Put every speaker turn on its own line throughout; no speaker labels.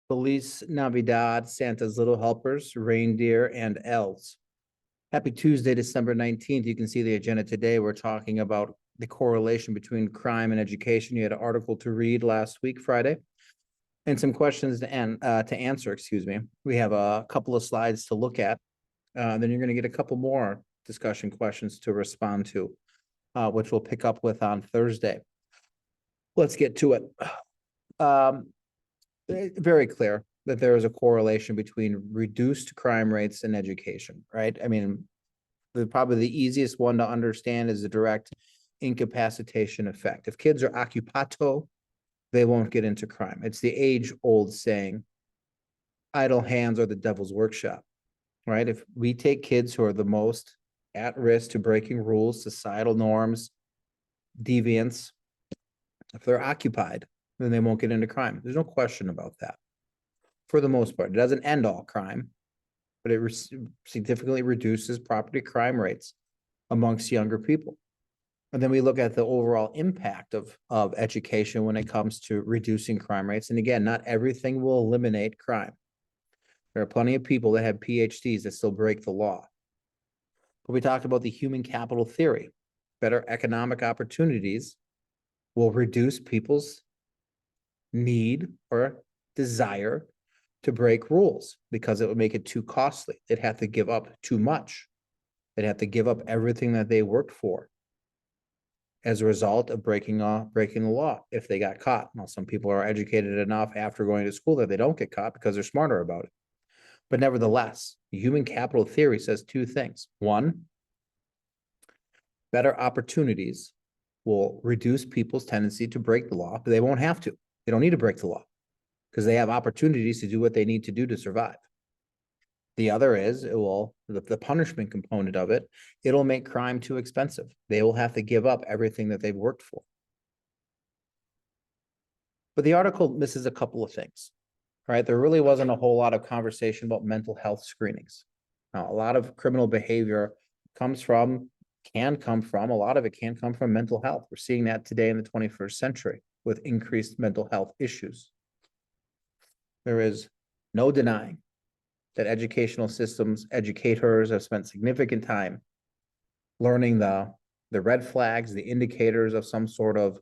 Feliz Navidad, Santa's Little Helpers, Reindeer, and Elves. Happy Tuesday, December 19th. You can see the agenda today. We're talking about the correlation between crime and education. You had an article to read last week, Friday, and some questions to answer, excuse me. We have a couple of slides to look at. Then you're going to get a couple more discussion questions to respond to, which we'll pick up with on Thursday. Let's get to it. Very clear that there is a correlation between reduced crime rates and education, right? I mean, probably the easiest one to understand is the direct incapacitation effect. If kids are occupato, they won't get into crime. It's the age-old saying, idle hands are the devil's workshop, right? If we take kids who are the most at risk to breaking rules, societal norms, deviants, if they're occupied, then they won't get into crime. There's no question about that. For the most part, it doesn't end all crime, but it significantly reduces property crime rates amongst younger people. And then we look at the overall impact of education when it comes to reducing crime rates. And again, not everything will eliminate crime. There are plenty of people that have PhDs that still break the law. But we talked about the human capital theory. Better economic opportunities will reduce people's need or desire to break rules because it would make it too costly. They'd have to give up too much. They'd have to give up everything that they worked for as a result of breaking the law if they got caught. Now, some people are educated enough after going to school that they don't get caught because they're smarter about it. But nevertheless, the human capital theory says two things. One, better opportunities will reduce people's tendency to break the law, but they won't have to. They don't need to break the law because they have opportunities to do what they need to do to survive. The other is the punishment component of it, it'll make crime too expensive. They will have to give up everything that they've worked for. But the article misses a couple of things, right? There really wasn't a whole lot of conversation about mental health screenings. Now, a lot of criminal behavior can come from mental health. We're seeing that today in the 21st century with increased mental health issues. There is no denying that educational systems, educators have spent significant time learning the red flags, the indicators of some sort of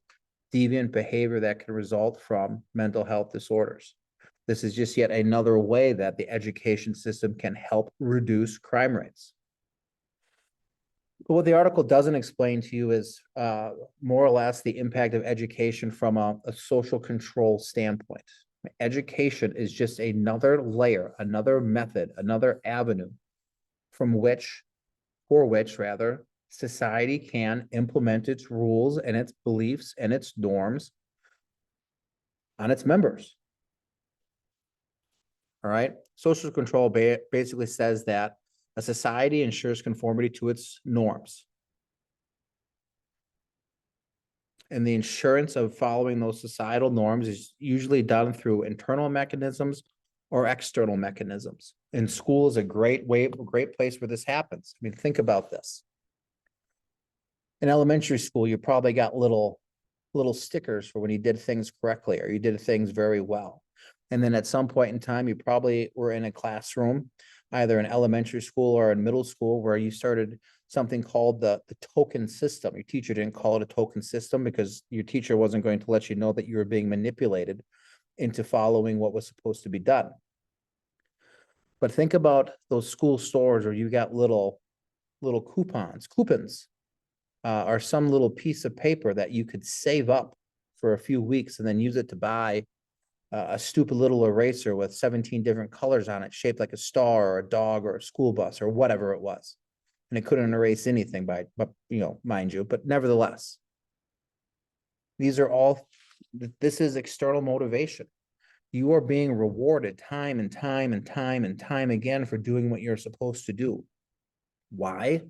deviant behavior that can result from mental health disorders. This is just yet another way that the education system can help reduce crime rates. But what the article doesn't explain to you is more or less the impact of education from a social control standpoint. Education is just another layer, another method, another avenue for which society can implement its rules and its beliefs and its norms on its members. All right. Social control basically says that a society ensures conformity to its norms. And the insurance of following those societal norms is usually done through internal mechanisms or external mechanisms. And school is a great place where this happens. I mean, think about this. In elementary school, you probably got little stickers for when you did things correctly or you did things very well. And then at some point in time, you probably were in a classroom, either in elementary school or in middle school, where you started something called the token system. Your teacher didn't call it a token system because your teacher wasn't going to let you know that you were being manipulated into following what was supposed to be done. But think about those school stores where you got little coupons, or some little piece of paper that you could save up for a few weeks and then use it to buy a stupid little eraser with 17 different colors on it, shaped like a star or a dog or a school bus or whatever it was. And it couldn't erase anything mind you, but nevertheless, this is external motivation. You are being rewarded time and time and time and time again for doing what you're supposed to do. Why?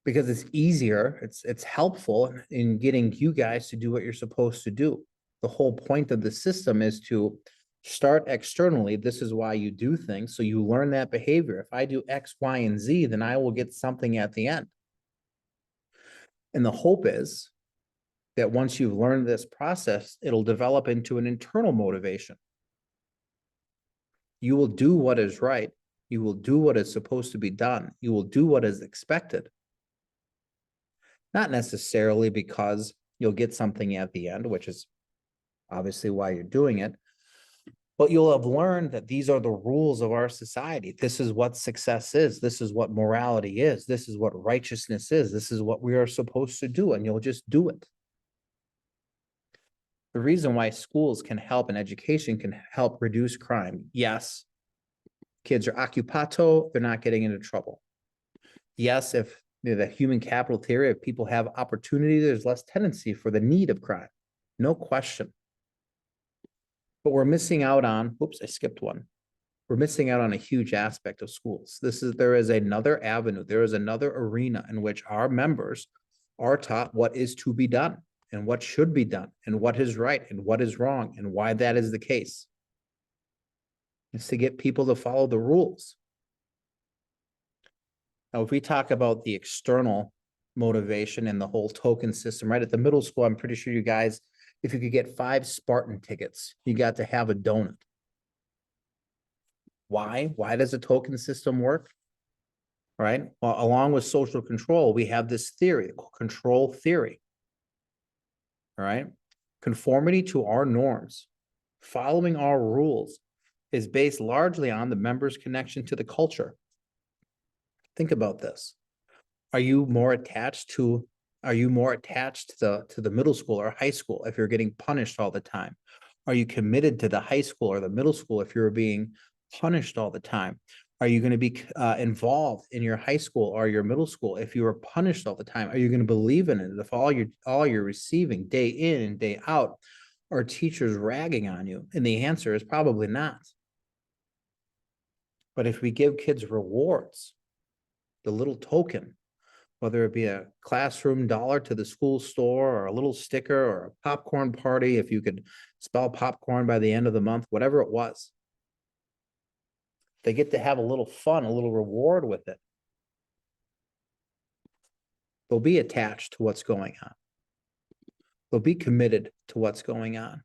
Because it's easier, it's helpful in getting you guys to do what you're supposed to do. The whole point of the system is to start externally. This is why you do things. So you learn that behavior. If I do X, Y, and Z, then I will get something at the end. And the hope is that once you've learned this process, it'll develop into an internal motivation. You will do what is right. You will do what is supposed to be done. You will do what is expected. Not necessarily because you'll get something at the end, which is obviously why you're doing it, but you'll have learned that these are the rules of our society. This is what success is. This is what morality is. This is what righteousness is. This is what we are supposed to do, and you'll just do it. The reason why schools can help and education can help reduce crime. Yes, kids are occupato, they're not getting into trouble. Yes, if the human capital theory, if people have opportunity, there's less tendency for the need of crime. No question. But we're missing out on, oops, I skipped one. We're missing out on a huge aspect of schools. There is another avenue, there is another arena in which our members are taught what is to be done and what should be done and what is right and what is wrong and why that is the case. It's to get people to follow the rules. Now, if we talk about the external motivation and the whole token system, right? At the middle school, I'm pretty sure you guys, if you could get 5 Spartan tickets, you got to have a donut. Why? Why does a token system work? Right? Well, along with social control, we have this theory, control theory. All right? Conformity to our norms, following our rules, is based largely on the members' connection to the culture. Think about this. Are you more attached to the middle school or high school if you're getting punished all the time? Are you committed to the high school or the middle school if you're being punished all the time? Are you going to be involved in your high school or your middle school if you are punished all the time? Are you going to believe in it if all you're receiving day in and day out are teachers ragging on you? And the answer is probably not. But if we give kids rewards, the little token, whether it be a classroom dollar to the school store or a little sticker or a popcorn party, if you could spell popcorn by the end of the month, whatever it was, they get to have a little fun, a little reward with it. They'll be attached to what's going on. They'll be committed to what's going on.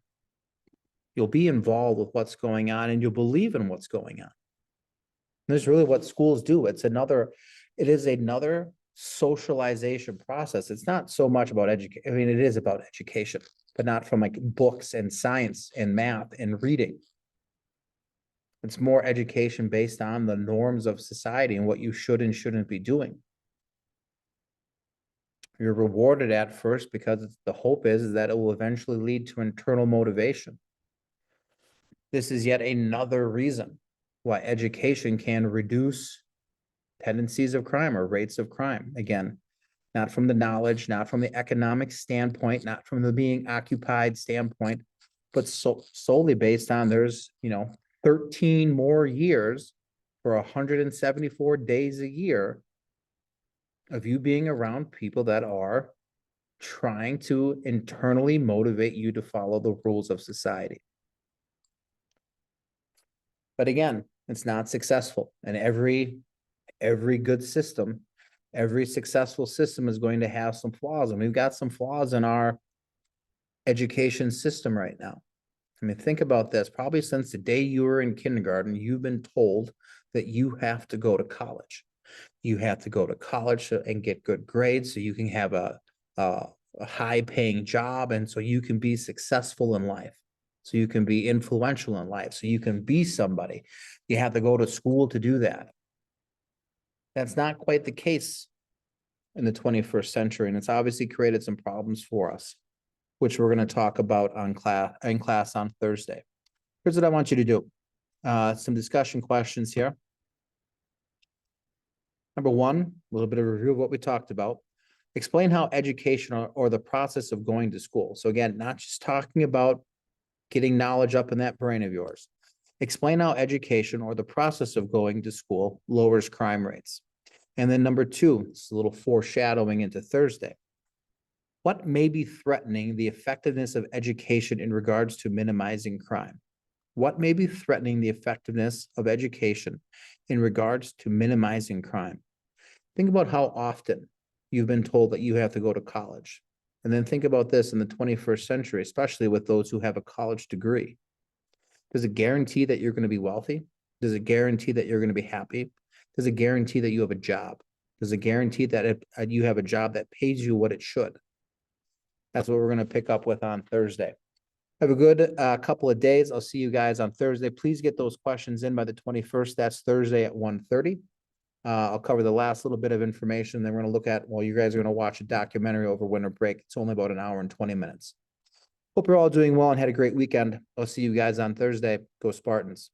You'll be involved with what's going on and you'll believe in what's going on. And this is really what schools do. It is another socialization process. It's not so much about education. I mean, it is about education, but not from like books and science and math and reading. It's more education based on the norms of society and what you should and shouldn't be doing. You're rewarded at first because the hope is that it will eventually lead to internal motivation. This is yet another reason why education can reduce tendencies of crime or rates of crime. Again, not from the knowledge, not from the economic standpoint, not from the being occupied standpoint, but solely based on there's, 13 more years for 174 days a year of you being around people that are trying to internally motivate you to follow the rules of society. But again, it's not successful. And every good system, every successful system is going to have some flaws. And we've got some flaws in our education system right now. I mean, think about this. Probably since the day you were in kindergarten, you've been told that you have to go to college. You have to go to college and get good grades so you can have a high-paying job and so you can be successful in life, so you can be influential in life, so you can be somebody. You have to go to school to do that. That's not quite the case in the 21st century, and it's obviously created some problems for us, which we're going to talk about in class on Thursday. Here's what I want you to do. Some discussion questions here. Number one, a little bit of review of what we talked about. Explain how education or the process of going to school. So again, not just talking about getting knowledge up in that brain of yours. Explain how education or the process of going to school lowers crime rates. And then number two, it's a little foreshadowing into Thursday. What may be threatening the effectiveness of education in regards to minimizing crime? What may be threatening the effectiveness of education in regards to minimizing crime? Think about how often you've been told that you have to go to college And then think about this in the 21st century, especially with those who have a college degree. Does it guarantee that you're going to be wealthy? Does it guarantee that you're going to be happy? Does it guarantee that you have a job? Does it guarantee that you have a job that pays you what it should? That's what we're going to pick up with on Thursday. Have a good couple of days. I'll see you guys on Thursday. Please get those questions in by the 21st. That's Thursday at 1:30. I'll cover the last little bit of information. Then we're going to look at, well, you guys are going to watch a documentary over winter break. It's only about an hour and 20 minutes. Hope you're all doing well and had a great weekend. I'll see you guys on Thursday. Go Spartans.